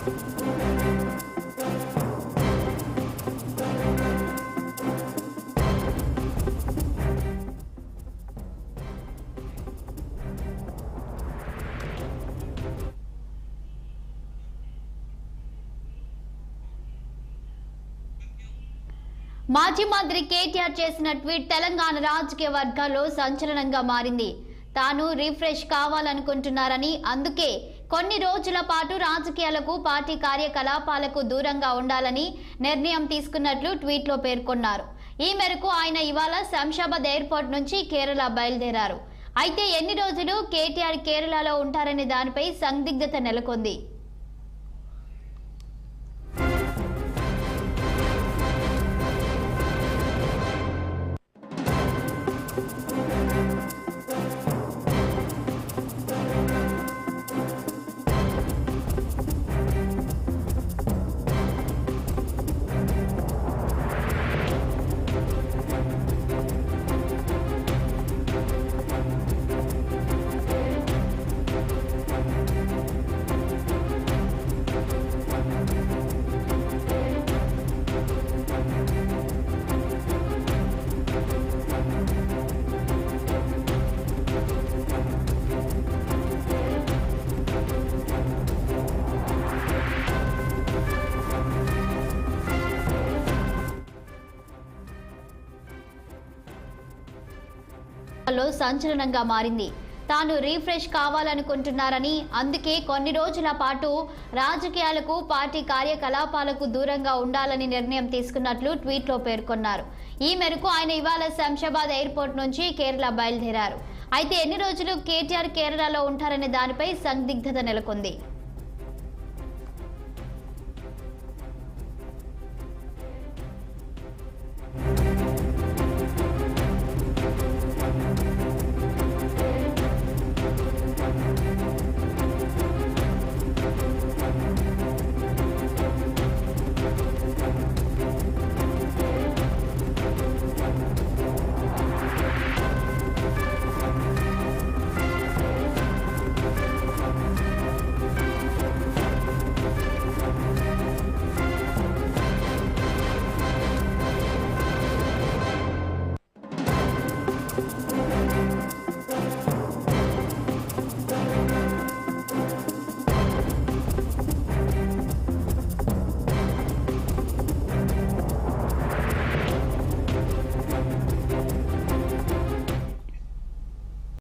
మాజీ మంత్రి కేటీఆర్ చేసిన ట్వీట్ తెలంగాణ రాజకీయ వర్గాల్లో సంచలనంగా మారింది. తాను రిఫ్రెష్ కావాలనుకుంటున్నారని, అందుకే కొన్ని రోజుల పాటు రాజకీయాలకు, పార్టీ కార్యకలాపాలకు దూరంగా ఉండాలని నిర్ణయం తీసుకున్నట్లు ట్వీట్లో పేర్కొన్నారు. ఈ మేరకు ఆయన ఇవాళ శంషాబాద్ ఎయిర్పోర్ట్ నుంచి కేరళ బయలుదేరారు. అయితే ఎన్ని రోజులు కేటీఆర్ కేరళలో ఉంటారనే దానిపై సందిగ్ధత నెలకొంది. సంచలనంగా మారింది. తాను రిఫ్రెష్ కావాలనుకుంటున్నారని, అందుకే కొన్ని రోజుల పాటు రాజకీయాలకు, పార్టీ కార్యకలాపాలకు దూరంగా ఉండాలని నిర్ణయం తీసుకున్నట్లు ట్వీట్లో పేర్కొన్నారు. ఈ మేరకు ఆయన ఇవాళ శంషాబాద్ ఎయిర్పోర్ట్ నుంచి కేరళ బయలుదేరారు. అయితే ఎన్ని రోజులు కేటీఆర్ కేరళలో ఉంటారనే దానిపై సందిగ్ధత నెలకొంది.